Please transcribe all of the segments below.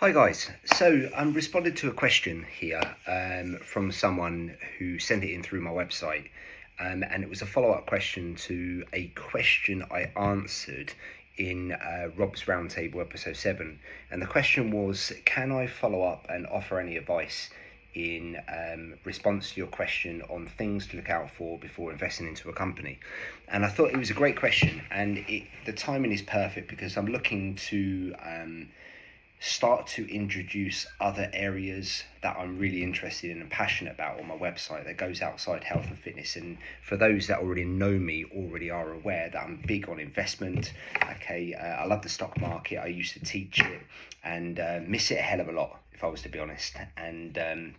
Hi guys, so I'm responding to a question here from someone who sent it in through my website, and it was a follow-up question to a question I answered in Rob's Roundtable episode 7, and the question was, can I follow up and offer any advice in response to your question on things to look out for before investing into a company? And I thought it was a great question, and the timing is perfect because I'm looking to start to introduce other areas that I'm really interested in and passionate about on my website that goes outside health and fitness. And for those that already know me, already are aware that I'm big on investment. I love the stock market. I used to teach it and miss it a hell of a lot, if I was to be honest. And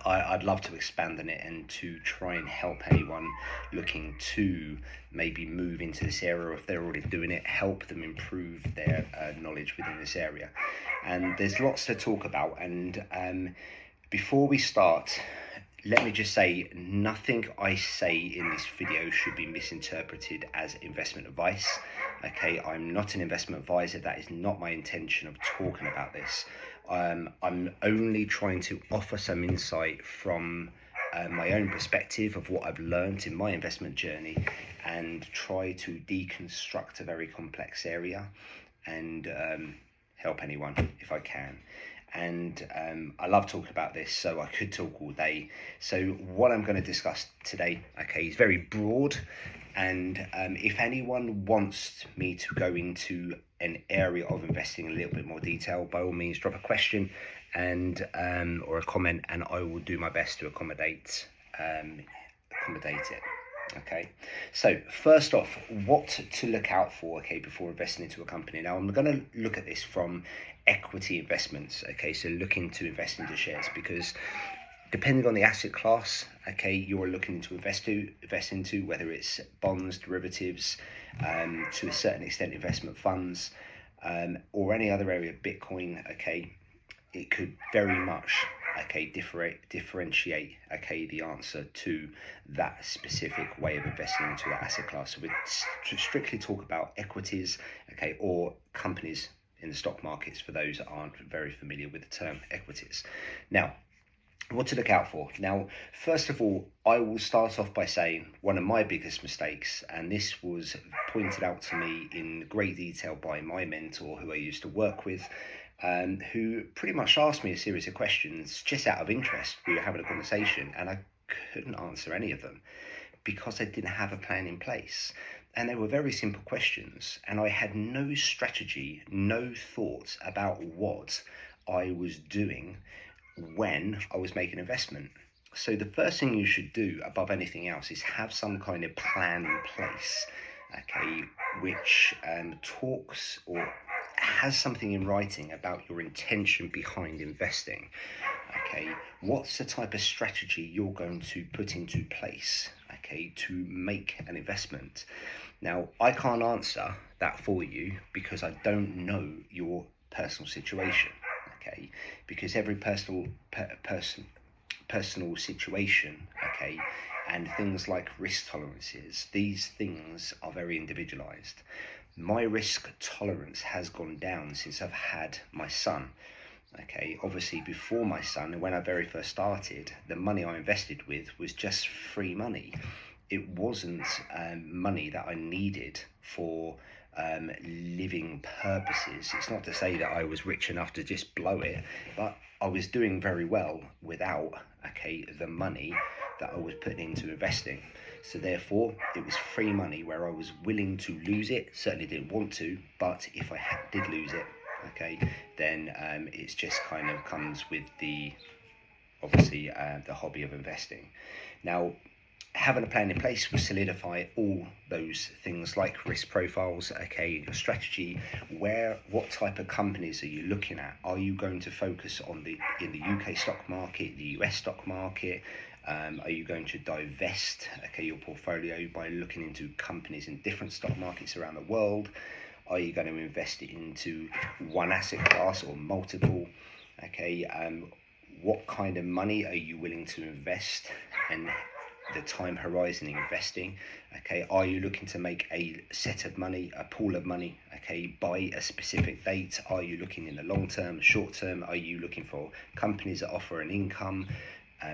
I'd love to expand on it and to try and help anyone looking to maybe move into this area, or if they're already doing it, help them improve their knowledge within this area. And there's lots to talk about. And before we start, let me just say, nothing I say in this video should be misinterpreted as investment advice. I'm not an investment advisor. That is not my intention of talking about this. I'm only trying to offer some insight from my own perspective of what I've learned in my investment journey, and try to deconstruct a very complex area and help anyone if I can. And I love talking about this, so I could talk all day. So what I'm going to discuss today, is very broad, and if anyone wants me to go into an area of investing in a little bit more detail, by all means drop a question and or a comment, and I will do my best to accommodate it. So first off, what to look out for before investing into a company. Now I'm going to look at this from equity investments, so looking to invest into shares, because depending on the asset class, you're looking to invest into, whether it's bonds, derivatives, to a certain extent investment funds, or any other area, Bitcoin, it could very much differentiate the answer to that specific way of investing into that asset class. So we strictly talk about equities, or companies in the stock markets, for those that aren't very familiar with the term equities. Now, what to look out for. Now, first of all, I will start off by saying one of my biggest mistakes, and this was pointed out to me in great detail by my mentor who I used to work with, who pretty much asked me a series of questions just out of interest. We were having a conversation and I couldn't answer any of them because I didn't have a plan in place. And they were very simple questions, and I had no strategy, no thoughts about what I was doing when I was making an investment. So the first thing you should do above anything else is have some kind of plan in place, which talks or has something in writing about your intention behind investing. What's the type of strategy you're going to put into place, to make an investment? Now, I can't answer that for you because I don't know your personal situation, because every personal situation, and things like risk tolerances, these things are very individualized. My risk tolerance has gone down since I've had my son. Obviously before my son, when I very first started, the money I invested with was just free money. It wasn't money that I needed for living purposes. It's not to say that I was rich enough to just blow it, but I was doing very well without the money that I was putting into investing. So therefore it was free money where I was willing to lose it. Certainly didn't want to, but if I did lose it, then it's just kind of comes with the hobby of investing. Now, having a plan in place will solidify all those things like risk profiles, your strategy. What type of companies are you looking at? Are you going to focus on in the UK stock market, the US stock market? Are you going to divest your portfolio by looking into companies in different stock markets around the world? Are you going to invest it into one asset class or multiple? What kind of money are you willing to invest, and the time horizon in investing. Okay, are you looking to make a set of money, a pool of money, okay, by a specific date? Are you looking in the long term, short term? Are you looking for companies that offer an income,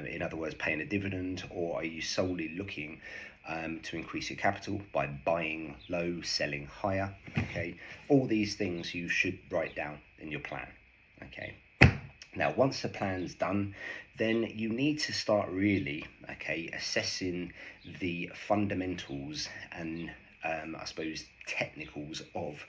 in other words, paying a dividend? Or are you solely looking to increase your capital by buying low, selling higher? Okay, all these things you should write down in your plan. Okay, now once the plan's done, then you need to start really, okay, assessing the fundamentals and I suppose technicals of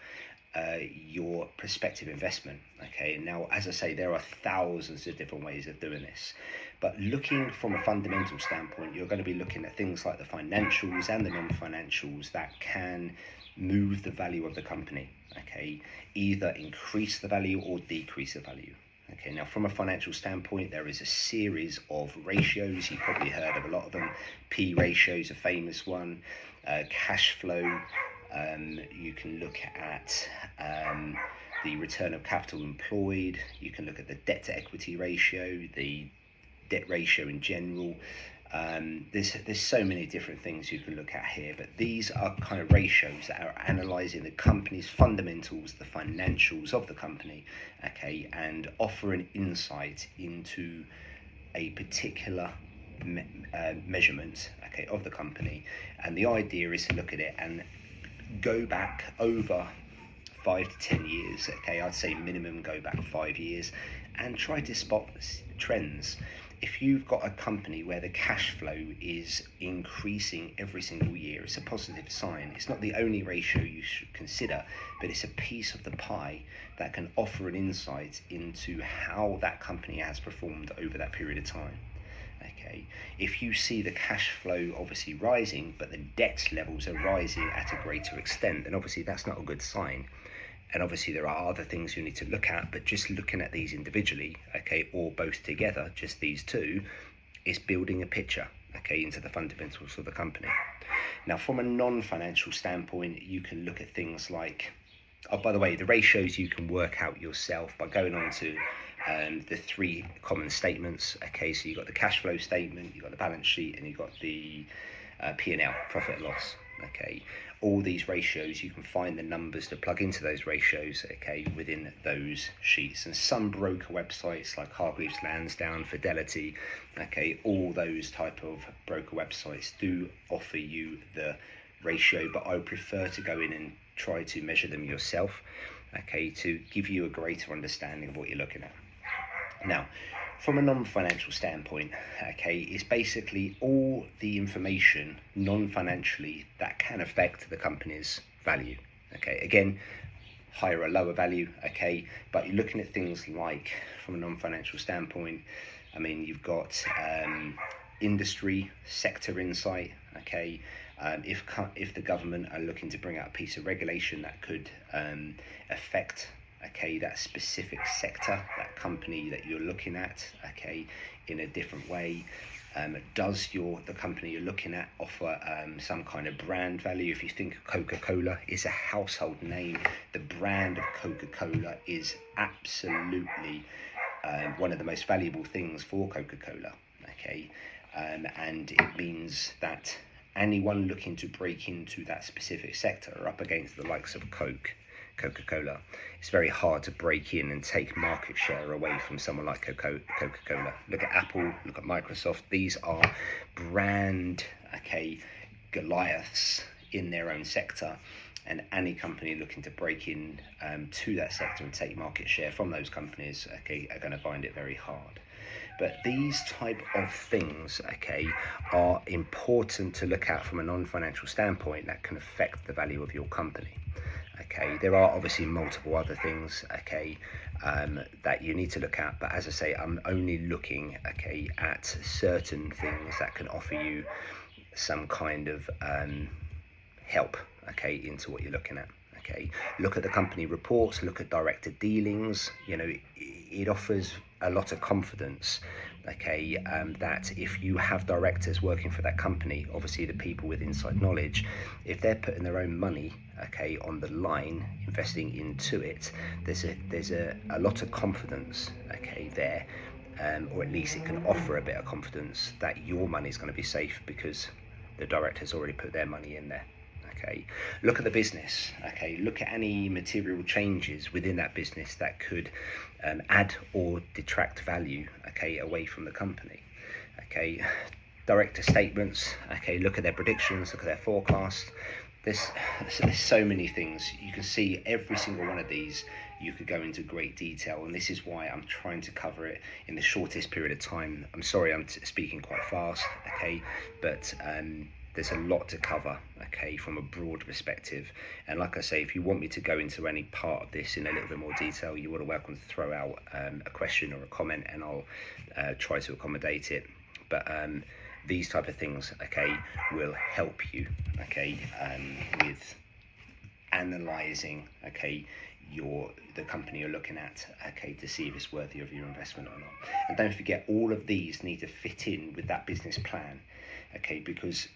your prospective investment. Okay, now as I say, there are thousands of different ways of doing this, but looking from a fundamental standpoint, you're going to be looking at things like the financials and the non-financials that can move the value of the company. Okay, either increase the value or decrease the value. Okay, now from a financial standpoint, there is a series of ratios. You've probably heard of a lot of them. P ratio is a famous one. Cash flow. You can look at the return of capital employed. You can look at the debt to equity ratio, the debt ratio in general. There's so many different things you can look at here, but these are kind of ratios that are analysing the company's fundamentals, the financials of the company, okay, and offer an insight into a particular measurement, okay, of the company. And the idea is to look at it and go back over 5 to 10 years, okay, I'd say minimum go back 5 years, and try to spot trends. If you've got a company where the cash flow is increasing every single year, it's a positive sign. It's not the only ratio you should consider, but it's a piece of the pie that can offer an insight into how that company has performed over that period of time. Okay, if you see the cash flow obviously rising, but the debt levels are rising at a greater extent, then obviously that's not a good sign. And obviously there are other things you need to look at, but just looking at these individually, okay, or both together, just these two, is building a picture, okay, into the fundamentals of the company. Now, from a non-financial standpoint, you can look at things like, oh, by the way, the ratios you can work out yourself by going on to the three common statements. Okay, so you've got the cash flow statement, you've got the balance sheet, and you've got the P&L, profit and loss. Okay, all these ratios, you can find the numbers to plug into those ratios, okay, within those sheets. And some broker websites like Hargreaves Lansdown, Fidelity, okay, all those type of broker websites do offer you the ratio, but I would prefer to go in and try to measure them yourself, okay, to give you a greater understanding of what you're looking at. Now, from a non-financial standpoint, okay, it's basically all the information non-financially that can affect the company's value. Okay, again, higher or lower value, okay, but you're looking at things like, from a non-financial standpoint, I mean, you've got industry, sector insight, okay, if the government are looking to bring out a piece of regulation that could affect, okay, that specific sector, that company that you're looking at, okay, in a different way. Does the company you're looking at offer some kind of brand value? If you think Coca-Cola is a household name, the brand of Coca-Cola is absolutely one of the most valuable things for Coca-Cola, okay, and it means that anyone looking to break into that specific sector are up against the likes of Coca-Cola. It's very hard to break in and take market share away from someone like Coca-Cola. Look at Apple, look at Microsoft. These are brand, okay, Goliaths in their own sector, and any company looking to break in to that sector and take market share from those companies, okay, are going to find it very hard. But these type of things, okay, are important to look at from a non-financial standpoint that can affect the value of your company. Okay, there are obviously multiple other things, okay, that you need to look at, but as I say, I'm only looking, okay, at certain things that can offer you some kind of help, okay, into what you're looking at. Okay, look at the company reports, look at director dealings. You know, it offers a lot of confidence, okay, that if you have directors working for that company, obviously the people with inside knowledge, if they're putting their own money, okay, on the line, investing into it, there's a lot of confidence, okay, there, or at least it can offer a bit of confidence that your money is going to be safe because the directors already put their money in there. Okay, look at the business. Okay, look at any material changes within that business that could add or detract value, okay, away from the company. Okay, director statements. Okay, look at their predictions, look at their forecast. There's so many things. You can see every single one of these. You could go into great detail, and this is why I'm trying to cover it in the shortest period of time. I'm sorry I'm speaking quite fast, okay, but there's a lot to cover, okay, from a broad perspective. And like I say, if you want me to go into any part of this in a little bit more detail, you're welcome to throw out a question or a comment, and I'll try to accommodate it. But these type of things, okay, will help you, okay, with analysing, okay, the company you're looking at, okay, to see if it's worthy of your investment or not. And don't forget, all of these need to fit in with that business plan, okay, because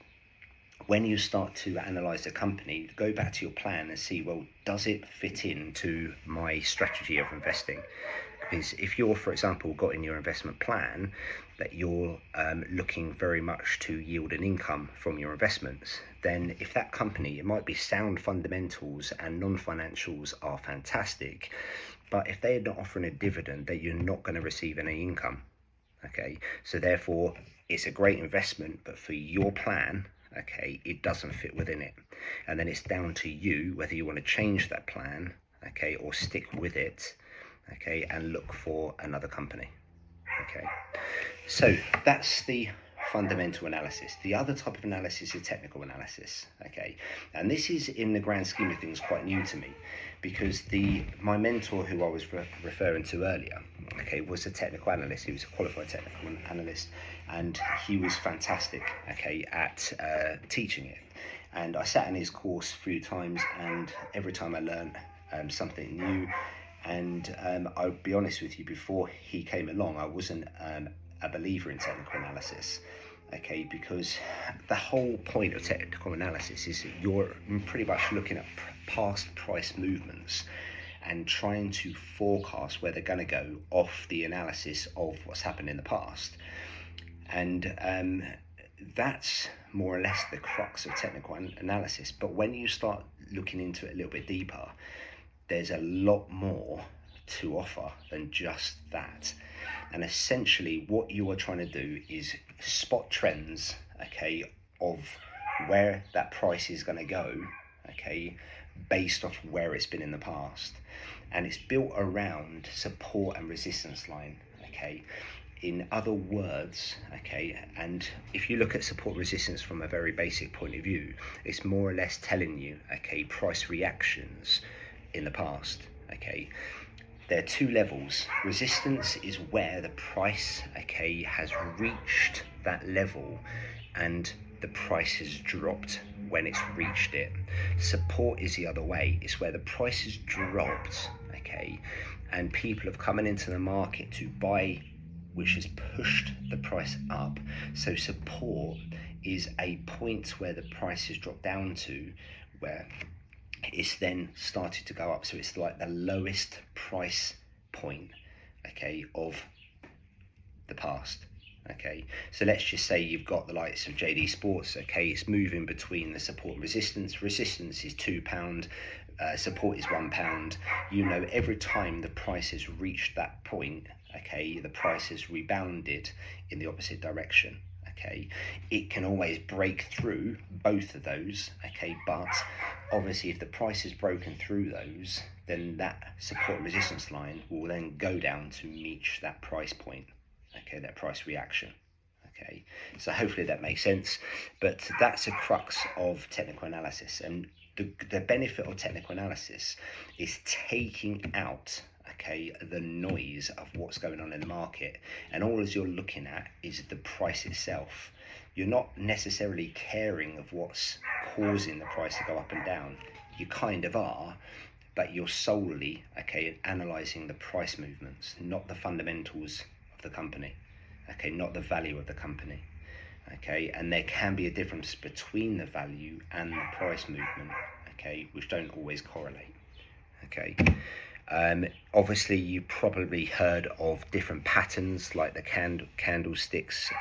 when you start to analyse the company, go back to your plan and see, well, does it fit into my strategy of investing? Because if you're, for example, got in your investment plan that you're looking very much to yield an income from your investments, then if that company, it might be sound fundamentals and non-financials are fantastic, but if they're not offering a dividend, that you're not going to receive any income. Okay, so therefore it's a great investment, but for your plan, okay, it doesn't fit within it. And then it's down to you whether you want to change that plan, okay, or stick with it, okay, and look for another company. Okay, so that's the fundamental analysis. The other type of analysis is technical analysis, okay, and this is, in the grand scheme of things, quite new to me, because my mentor, who I was referring to earlier, okay, was a technical analyst. He was a qualified technical analyst, and he was fantastic, okay, at teaching it. And I sat in his course a few times, and every time I learned something new. And I'll be honest with you, before he came along, I wasn't a believer in technical analysis, okay, because the whole point of technical analysis is that you're pretty much looking at past price movements and trying to forecast where they're going to go off the analysis of what's happened in the past. And that's more or less the crux of technical analysis. But when you start looking into it a little bit deeper, there's a lot more to offer than just that. And essentially what you are trying to do is spot trends, okay, of where that price is going to go, okay, based off where it's been in the past. And it's built around support and resistance line, okay. In other words, okay, and if you look at support resistance from a very basic point of view, it's more or less telling you, okay, price reactions in the past, okay. There are two levels. Resistance is where the price, okay, has reached that level and the price has dropped when it's reached it. Support is the other way. It's where the price has dropped, okay, and people have come into the market to buy, which has pushed the price up. So support is a point where the price has dropped down to where it's then started to go up. So it's like the lowest price point, okay, of the past. Okay, so let's just say you've got the likes of JD Sports, okay, it's moving between the support and resistance. Resistance is £2, support is £1. You know, every time the price has reached that point, okay, the price has rebounded in the opposite direction. Okay, it can always break through both of those, okay, but obviously if the price is broken through those, then that support and resistance line will then go down to reach that price point, okay, that price reaction. Okay, so hopefully that makes sense, but that's a crux of technical analysis. And the benefit of technical analysis is taking out, okay, the noise of what's going on in the market, and all as you're looking at is the price itself. You're not necessarily caring of what's causing the price to go up and down. You kind of are, but you're solely, okay, analysing the price movements, not the fundamentals of the company, okay, not the value of the company. Okay, and there can be a difference between the value and the price movement, okay, which don't always correlate. Okay, Obviously, you probably heard of different patterns like the candlesticks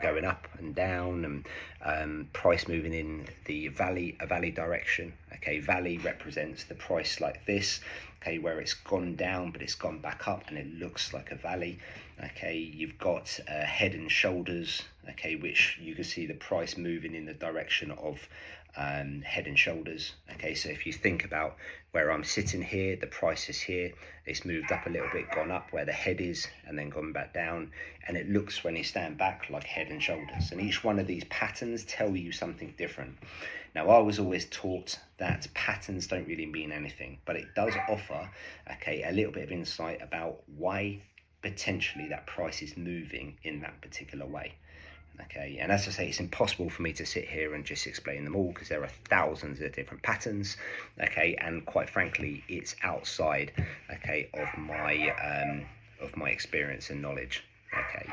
going up and down, and price moving in a valley direction. Okay, valley represents the price like this. Okay, where it's gone down but it's gone back up and it looks like a valley. Okay, you've got head and shoulders. Okay, which you can see the price moving in the direction of head and shoulders. Okay, so if you think about where I'm sitting here, the price is here, it's moved up a little bit, gone up where the head is, and then gone back down, and it looks when you stand back like head and shoulders. And each one of these patterns tell you something different. Now, I was always taught that patterns don't really mean anything, but it does offer, okay, a little bit of insight about why potentially that price is moving in that particular way. Okay, and as I say, it's impossible for me to sit here and just explain them all because there are thousands of different patterns. Okay, and quite frankly, it's outside, okay, of my experience and knowledge. Okay,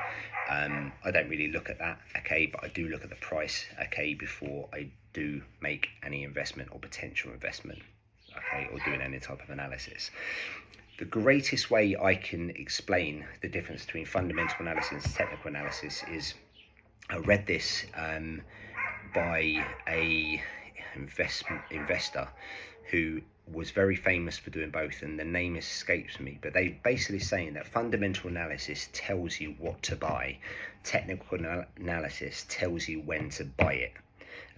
I don't really look at that. Okay, but I do look at the price. Okay, before I do make any investment or potential investment. Okay, or doing any type of analysis. The greatest way I can explain the difference between fundamental analysis and technical analysis is, I read this by a investor who was very famous for doing both, and the name escapes me, but they basically saying that fundamental analysis tells you what to buy, technical analysis tells you when to buy it.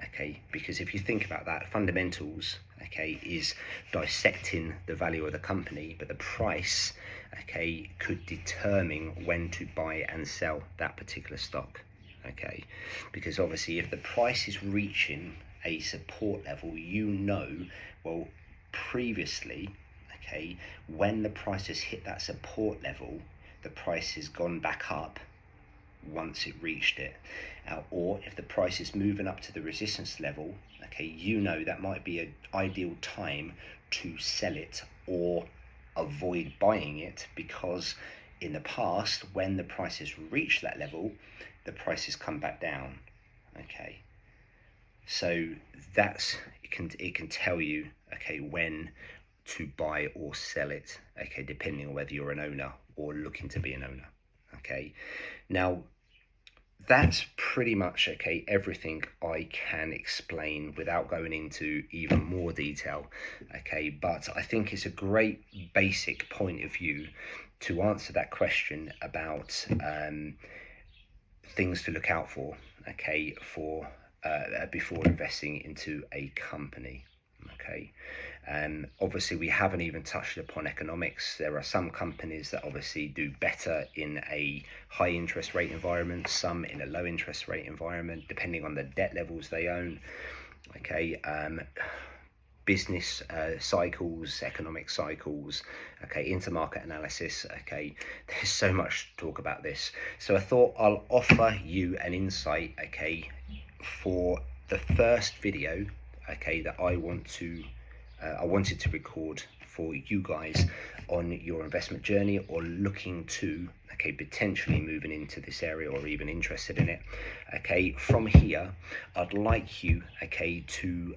Okay, because if you think about that, fundamentals, okay, is dissecting the value of the company, but the price, okay, could determine when to buy and sell that particular stock. Okay, because obviously if the price is reaching a support level, you know, well, previously, okay, when the price has hit that support level, the price has gone back up once it reached it. Or if the price is moving up to the resistance level, okay, you know that might be an ideal time to sell it or avoid buying it, because in the past, when the price has reached that level, the price has come back down. Okay, so it can tell you, okay, when to buy or sell it, okay, depending on whether you're an owner or looking to be an owner. Okay, now that's pretty much, okay, everything I can explain without going into even more detail. Okay, but I think it's a great basic point of view to answer that question about things to look out for, okay, for before investing into a company. Okay, obviously we haven't even touched upon economics. There are some companies that obviously do better in a high interest rate environment, some in a low interest rate environment, depending on the debt levels they own. Okay, business cycles, economic cycles, okay, intermarket analysis. Okay, there's so much to talk about this, so I thought I'll offer you an insight, okay, for the first video, okay, that I wanted to record for you guys on your investment journey, or looking to, okay, potentially moving into this area or even interested in it. Okay, from here I'd like you, okay, to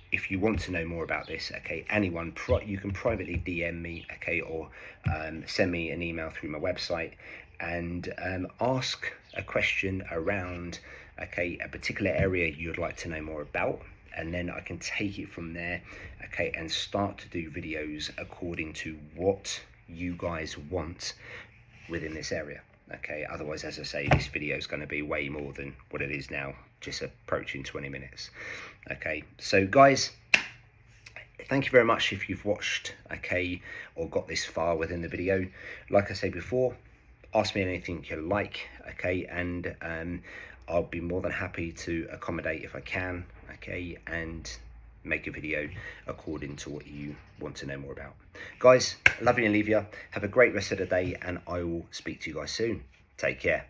if you want to know more about this, okay, anyone, you can privately DM me, okay, or send me an email through my website and ask a question around, okay, a particular area you'd like to know more about, and then I can take it from there, okay, and start to do videos according to what you guys want within this area. Okay, otherwise, as I say, this video is going to be way more than what it is now, just approaching 20 minutes. Okay, so guys, thank you very much if you've watched, okay, or got this far within the video. Like I said before, ask me anything you like, okay, and I'll be more than happy to accommodate if I can, okay, and make a video according to what you want to know more about. Guys, love you and leave you. Have a great rest of the day, and I will speak to you guys soon. Take care.